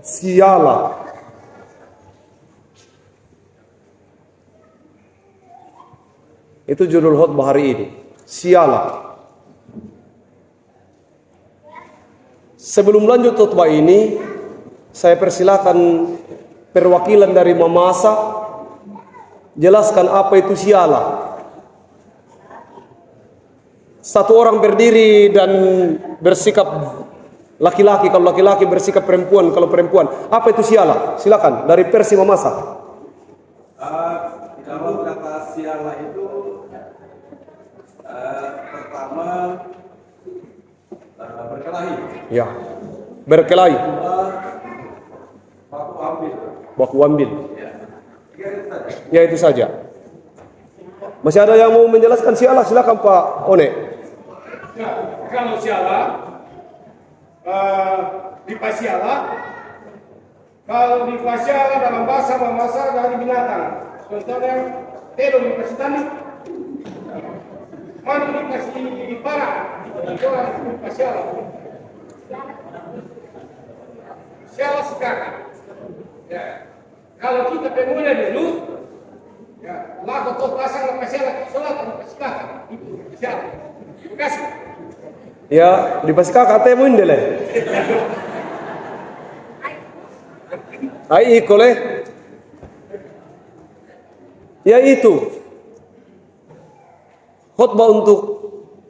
Siala. Itu judul khutbah hari ini. Siala. Sebelum lanjut khutbah ini, saya persilakan perwakilan dari Mamasa jelaskan apa itu siala. Satu orang berdiri dan bersikap laki-laki, kalau laki-laki bersikap perempuan, kalau perempuan. Apa itu siala? Silakan dari versi Mamasa. Kalau kata siala itu pertama berkelahi. Ya, berkelahi. Baku ambil. Baku ambil. Ya. Ya itu saja. Masih ada yang mau menjelaskan siala? Silakan Pak One. Ya, kalau siala, di pasiala, kalau di pasiala dalam bahasa Mamasa dari binatang. Contohnya, telo di pasitani, manu di pasitani di para, itu di pasiala. Siala sekarang. Ya, kalau kita pemuda dulu, ya, laku toh pasang pasiala, selatan pasitani, itu pasiala. Terima kasih. Ya, di pasika katemu indele. Ai ikole. Ya itu. Khutbah untuk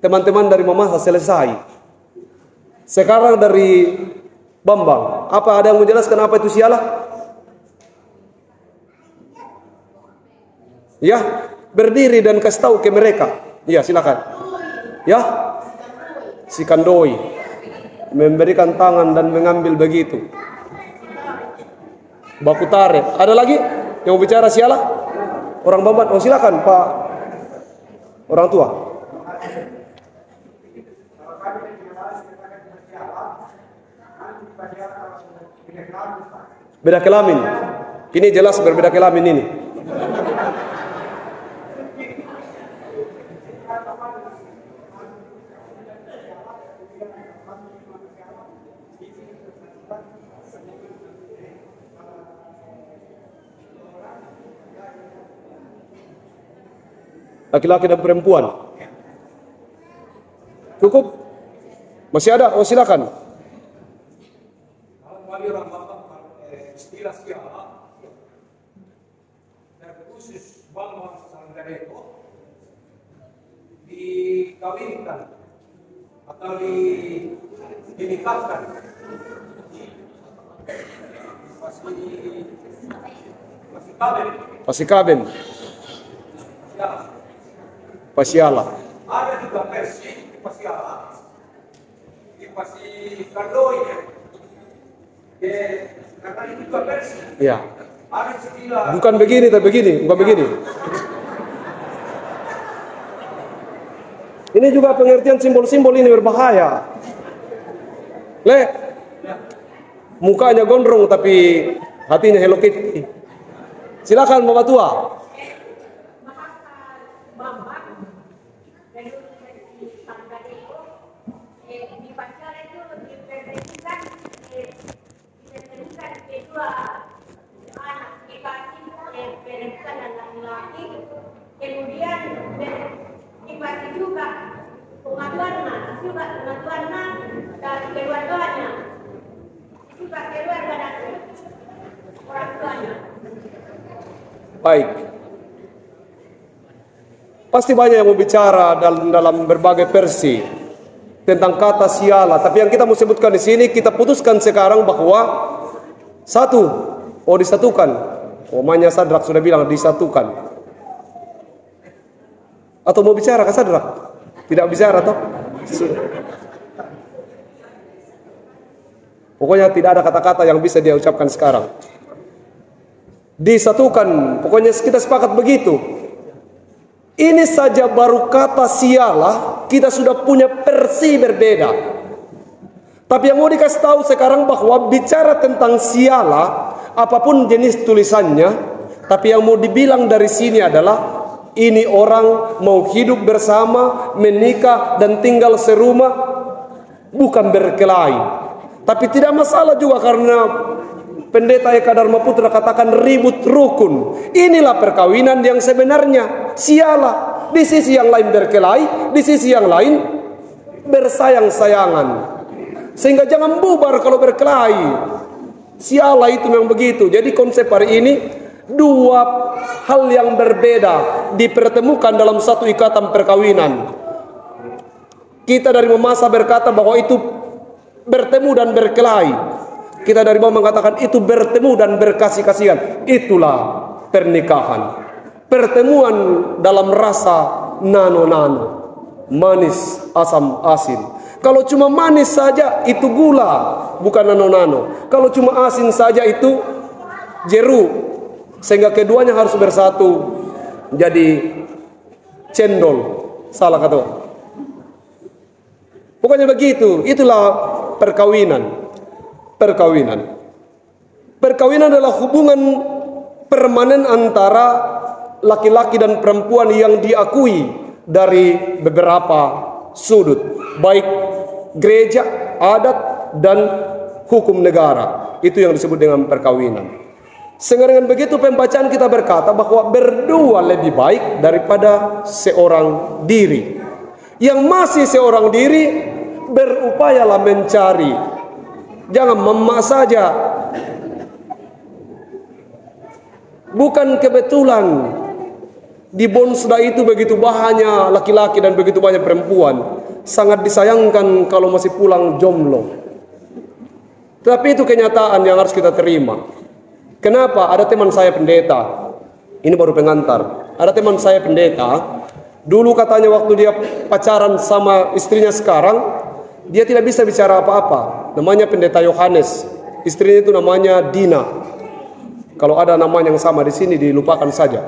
teman-teman dari Mamasa selesai. Sekarang dari Bambang, apa ada yang menjelaskan apa itu siala? Ya, berdiri dan kasih tahu ke mereka. Ya, silakan. Ya, si kandoi memberikan tangan dan mengambil begitu. Baku tarik. Ada lagi yang mau bicara siala? Orang Bamban. Oh silakan Pak orang tua. Beda kelamin. Ini jelas berbeda kelamin ini. Laki-laki dan perempuan. Cukup? Masih ada? Oh silakan. Kalau bagi orang Batak, istilah siala, dan khusus Bambang Sanggareto, dikawinkan atau dinikahkan. Masih kabin. Ya. Pasiala. Ada juga versi di pasiala, di pasi kandoi, karena itu juga versi. Ya. Ada istilah. Bukan begini, tapi begini, bukan begini. Ini juga pengertian simbol-simbol ini berbahaya. Le, mukanya gondrong tapi hatinya Hello Kitty. Silakan Mama Tua. Kemudian dibagi juga pengaduannya dari keluarganya, juga keluarga dari orang tuanya. Baik. Pasti banyak yang mau bicara dalam berbagai versi tentang kata siala, tapi yang kita mau sebutkan di sini kita putuskan sekarang bahwa satu, disatukan. Omanya Sadrak sudah bilang disatukan. Atau mau bicara ke Sadrak? Tidak bicara toh? Pokoknya tidak ada kata-kata yang bisa dia ucapkan sekarang. Disatukan, pokoknya kita sepakat begitu. Ini saja baru kata siala, kita sudah punya versi berbeda. Tapi yang mau dikasih tahu sekarang bahwa bicara tentang siala, apapun jenis tulisannya, tapi yang mau dibilang dari sini adalah ini orang mau hidup bersama, menikah dan tinggal serumah, bukan berkelahi. Tapi tidak masalah juga karena Pendeta Eka Dharma Putra katakan ribut rukun. Inilah perkawinan yang sebenarnya. Sialah. Di sisi yang lain berkelahi, di sisi yang lain bersayang-sayangan. Sehingga jangan bubar kalau berkelahi. Sialah itu memang begitu. Jadi konsep hari ini, dua hal yang berbeda dipertemukan dalam satu ikatan perkawinan. Kita dari Mamasa berkata bahwa itu bertemu dan berkelahi. Kita dari bawah mengatakan itu bertemu dan berkasih-kasihan. Itulah pernikahan. Pertemuan dalam rasa nano-nano, manis, asam, asin. Kalau cuma manis saja itu gula, bukan nano-nano. Kalau cuma asin saja itu jeruk. Sehingga keduanya harus bersatu jadi cendol. Salah kata. Pokoknya begitu. Itulah perkawinan. Perkawinan adalah hubungan permanen antara laki-laki dan perempuan yang diakui dari beberapa sudut, baik gereja, adat, dan hukum negara. Itu yang disebut dengan perkawinan. Sehingga dengan begitu pembacaan kita berkata bahwa berdua lebih baik daripada seorang diri. Yang masih seorang diri, berupayalah mencari. Jangan memak saja. Bukan kebetulan di Bonsda itu begitu banyak laki-laki dan begitu banyak perempuan. Sangat disayangkan kalau masih pulang jomblo. Tapi itu kenyataan yang harus kita terima. Kenapa? Ada teman saya pendeta. Ini baru pengantar. Ada teman saya pendeta. Dulu katanya waktu dia pacaran sama istrinya sekarang, dia tidak bisa bicara apa-apa. Namanya Pendeta Yohanes. Istrinya itu namanya Dina. Kalau ada nama yang sama di sini dilupakan saja.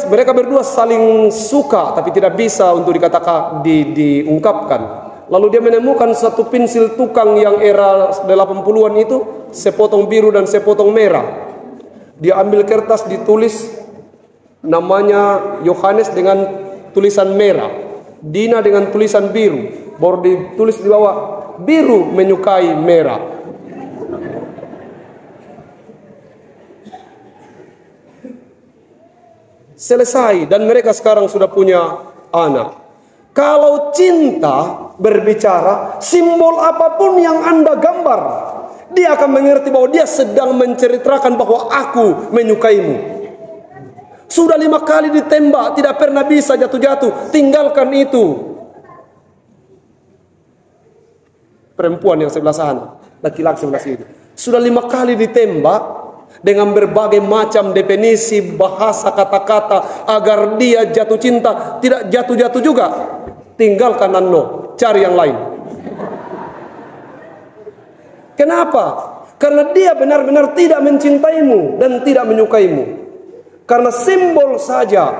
Mereka berdua saling suka tapi tidak bisa untuk dikatakan diungkapkan. Lalu dia menemukan satu pensil tukang yang era 80-an itu, sepotong biru dan sepotong merah. Dia ambil kertas ditulis namanya Yohanes dengan tulisan merah, Dina dengan tulisan biru. Baru ditulis di bawah, biru menyukai merah. Selesai, dan mereka sekarang sudah punya anak. Kalau cinta berbicara, simbol apapun yang Anda gambar, dia akan mengerti bahwa dia sedang menceritakan bahwa aku menyukaimu. Sudah 5 kali ditembak, tidak pernah bisa jatuh-jatuh. Tinggalkan itu. Perempuan yang sebelah sana, laki-laki sebelah sini. Sudah 5 kali ditembak dengan berbagai macam definisi bahasa kata-kata agar dia jatuh cinta, tidak jatuh-jatuh juga. Tinggalkan Anda, cari yang lain. Kenapa? Karena dia benar-benar tidak mencintaimu dan tidak menyukaimu. Karena simbol saja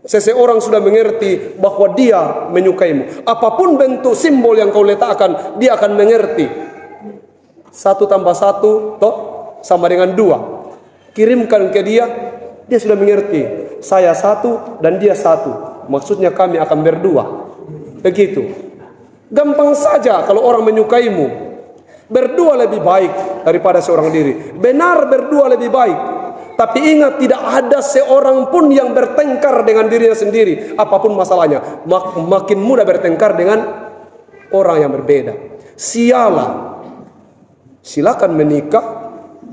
seseorang sudah mengerti bahwa dia menyukaimu. Apapun bentuk simbol yang kau letakkan, dia akan mengerti. 1 tambah 1 toh sama dengan 2. Kirimkan ke dia, dia sudah mengerti. Saya 1 dan dia 1. Maksudnya kami akan berdua. Begitu. Gampang saja kalau orang menyukaimu. Berdua lebih baik daripada seorang diri. Benar, berdua lebih baik. Tapi ingat, tidak ada seorang pun yang bertengkar dengan dirinya sendiri. Apapun masalahnya, makin mudah bertengkar dengan orang yang berbeda. Sialah. Silakan menikah,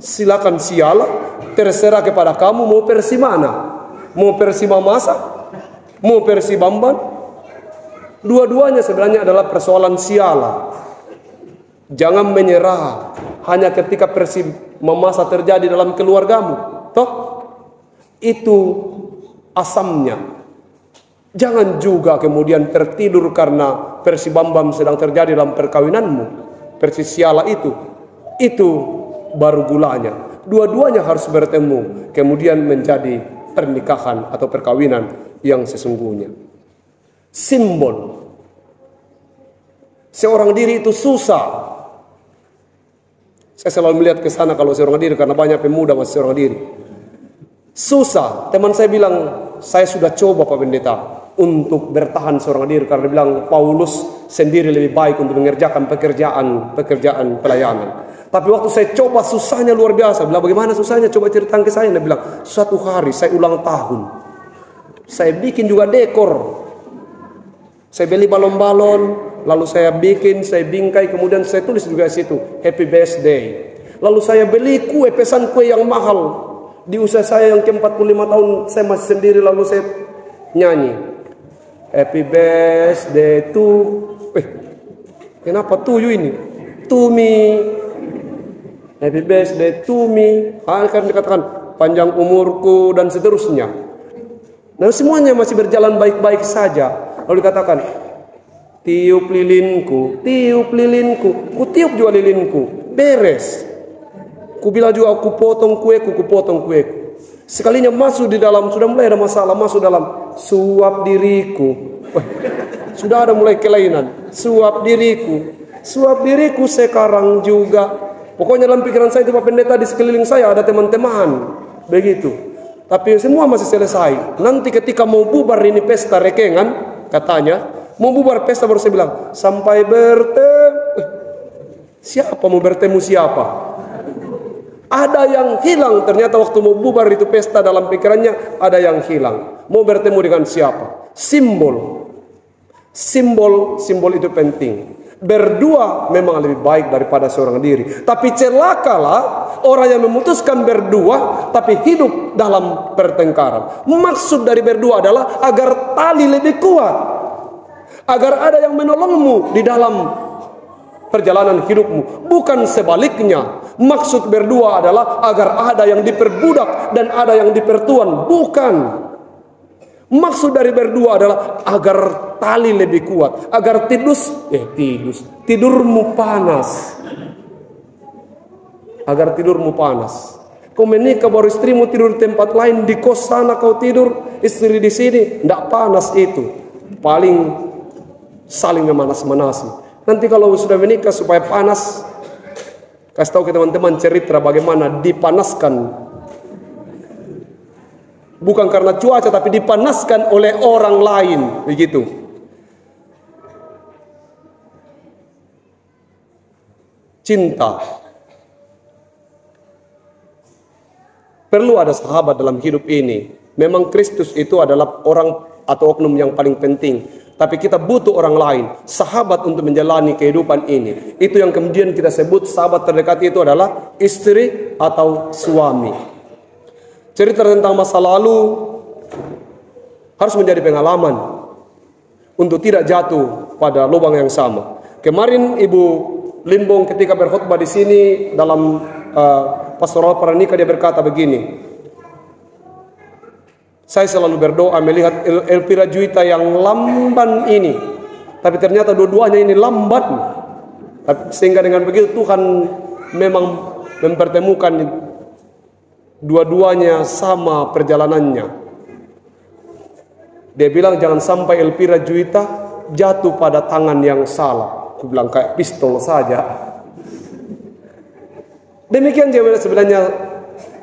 silakan sialah. Terserah kepada kamu mau versi mana. Mau versi Mamasa, mau versi Bamban. Dua-duanya sebenarnya adalah persoalan sialah. Jangan menyerah hanya ketika versi Mamasa terjadi dalam keluargamu. Toh, itu asamnya. Jangan juga kemudian tertidur karena versi Bambam sedang terjadi dalam perkawinanmu. Versi siala itu baru gulanya. Dua-duanya harus bertemu, kemudian menjadi pernikahan atau perkawinan yang sesungguhnya. Simbol. Seorang diri itu susah. Saya selalu melihat ke sana kalau seorang diri, karena banyak pemuda masih seorang diri. Susah. Teman saya bilang, saya sudah coba Pak Pendeta. untuk bertahan seorang diri, karena dia bilang Paulus sendiri lebih baik untuk mengerjakan pekerjaan pelayanan. Tapi waktu saya coba, susahnya luar biasa. Bilang, bagaimana susahnya? Coba ceritakan ke saya. Dia bilang, suatu hari saya ulang tahun, saya bikin juga dekor. Saya beli balon-balon, lalu saya bikin, saya bingkai, kemudian saya tulis juga di situ Happy Birthday. Lalu saya beli kue, pesan kue yang mahal. Di usia saya yang ke-45 tahun, saya masih sendiri, lalu saya nyanyi Happy Birthday to... kenapa to you ini? To me. Happy Birthday to me. Akan dikatakan panjang umurku dan seterusnya. Nah, semuanya masih berjalan baik-baik saja. Lalu dikatakan, tiup lilinku, tiup lilinku. Ku tiup juga lilinku. Beres. Ku bilang juga, aku potong kueku, ku potong kueku. Sekalinya masuk di dalam, sudah mulai ada masalah, masuk dalam, suap diriku. Sudah ada mulai kelainan. Suap diriku sekarang juga. Pokoknya dalam pikiran saya itu Pak Pendeta, di sekeliling saya ada teman-teman. Begitu. Tapi semua masih selesai. Nanti ketika mau bubar ini pesta rekengan, katanya, mau bubar pesta baru saya bilang, sampai bertemu. Siapa mau bertemu siapa? Ada yang hilang, ternyata waktu mau bubar itu pesta, dalam pikirannya ada yang hilang. Mau bertemu dengan siapa? Simbol itu penting. Berdua memang lebih baik daripada seorang diri. Tapi celakalah orang yang memutuskan berdua tapi hidup dalam pertengkaran. Maksud dari berdua adalah agar tali lebih kuat, agar ada yang menolongmu di dalam perjalanan hidupmu, bukan sebaliknya. Maksud berdua adalah agar ada yang diperbudak dan ada yang dipertuan, bukan. Maksud dari berdua adalah agar tali lebih kuat, agar tidurmu panas. Agar tidurmu panas. Kau menikah baru istrimu tidur di tempat lain, di kos sana kau tidur, istri di sini, tidak panas itu. Paling saling memanas-manasi. Nanti kalau sudah menikah supaya panas, kasih tahu ke teman-teman cerita bagaimana dipanaskan. Bukan karena cuaca, tapi dipanaskan oleh orang lain. Begitu. Cinta. Perlu ada sahabat dalam hidup ini. Memang Kristus itu adalah orang atau oknum yang paling penting. Tapi kita butuh orang lain, sahabat untuk menjalani kehidupan ini. Itu yang kemudian kita sebut sahabat terdekat itu adalah istri atau suami. Cerita tentang masa lalu harus menjadi pengalaman untuk tidak jatuh pada lubang yang sama. Kemarin Ibu Limbong ketika berkhutbah di sini dalam pastoral pranikah, dia berkata begini, saya selalu berdoa melihat Elvira Juwita yang lamban ini, tapi ternyata dua-duanya ini lambat. Sehingga dengan begitu Tuhan memang mempertemukan dua-duanya sama perjalanannya. Dia bilang jangan sampai Elvira Juwita jatuh pada tangan yang salah. Aku bilang kayak pistol saja. Demikian sebenarnya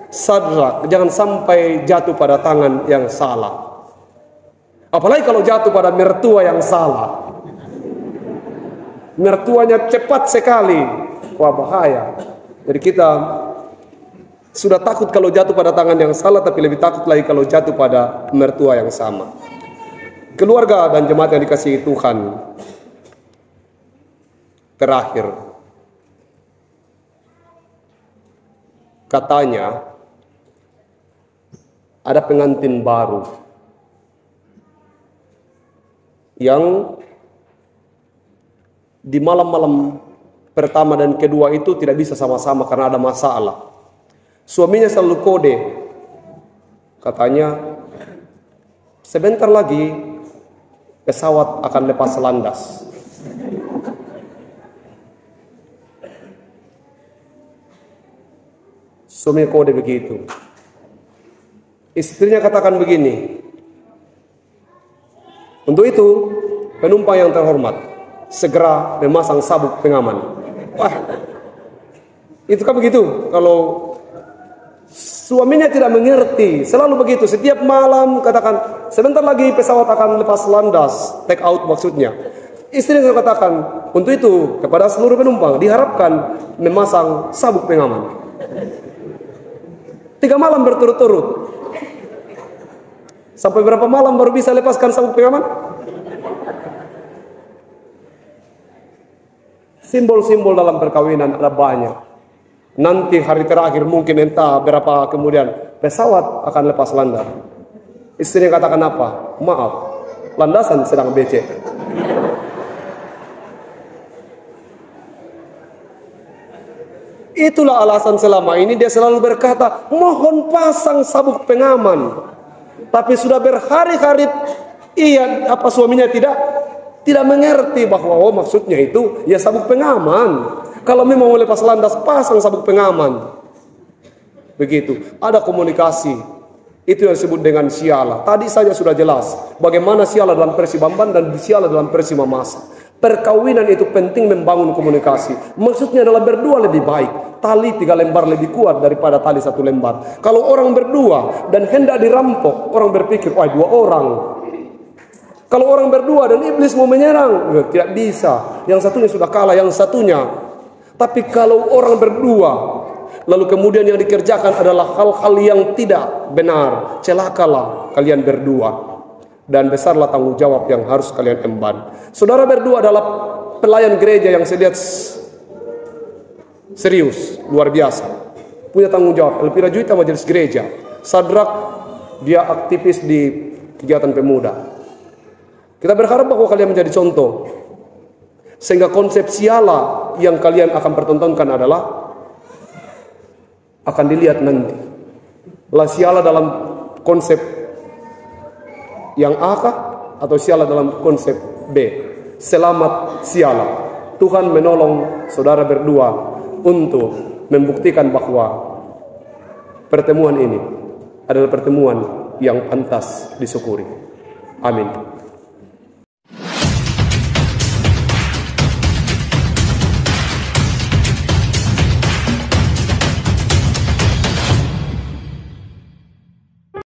Sadrak, jangan sampai jatuh pada tangan yang salah. Apalagi kalau jatuh pada mertua yang salah. Mertuanya cepat sekali. Wah, bahaya. Jadi kita sudah takut kalau jatuh pada tangan yang salah, tapi lebih takut lagi kalau jatuh pada mertua yang sama. Keluarga dan jemaat yang dikasihi Tuhan, terakhir, katanya ada pengantin baru yang di malam-malam pertama dan kedua itu tidak bisa sama-sama karena ada masalah. Suaminya selalu kode, katanya sebentar lagi pesawat akan lepas landas. Suaminya kode begitu. Istrinya katakan begini, untuk itu penumpang yang terhormat segera memasang sabuk pengaman. Wah, itu kan begitu kalau Suaminya tidak mengerti, selalu begitu. Setiap malam katakan, sebentar lagi pesawat akan lepas landas, take out maksudnya. Istri selalu katakan, untuk itu kepada seluruh penumpang diharapkan memasang sabuk pengaman. 3 malam berturut-turut. Sampai berapa malam baru bisa lepaskan sabuk pengaman? Simbol-simbol dalam perkawinan ada banyak. Nanti hari terakhir mungkin entah berapa kemudian pesawat akan lepas landas. Istri katakan apa? Maaf, landasan sedang becek. Itulah alasan selama ini dia selalu berkata, mohon pasang sabuk pengaman. Tapi sudah berhari-hari suaminya tidak mengerti bahwa maksudnya itu ya sabuk pengaman. Kalau memang mau lepas landas, pasang sabuk pengaman. Begitu. Ada komunikasi. Itu yang disebut dengan siala. Tadi saja sudah jelas bagaimana siala dalam versi Bamban dan siala dalam versi Mamasa. Perkawinan itu penting membangun komunikasi. Maksudnya adalah berdua lebih baik. Tali 3 lembar lebih kuat daripada tali 1 lembar. Kalau orang berdua dan hendak dirampok, orang berpikir, wah 2 orang. Kalau orang berdua dan iblis mau menyerang, tidak bisa. Yang satunya sudah kalah, yang satunya. Tapi kalau orang berdua, lalu kemudian yang dikerjakan adalah hal-hal yang tidak benar, celakalah kalian berdua. Dan besarlah tanggung jawab yang harus kalian emban. Saudara berdua adalah pelayan gereja yang saya lihat serius, luar biasa. Punya tanggung jawab. Elvira Juwita majelis gereja. Sadrak dia aktivis di kegiatan pemuda. Kita berharap bahwa kalian menjadi contoh. Sehingga konsep siala yang kalian akan pertontonkan adalah akan dilihat nanti. La siala dalam konsep yang A kah? Atau siala dalam konsep B? Selamat siala. Tuhan menolong saudara berdua untuk membuktikan bahwa pertemuan ini adalah pertemuan yang pantas disyukuri. Amin.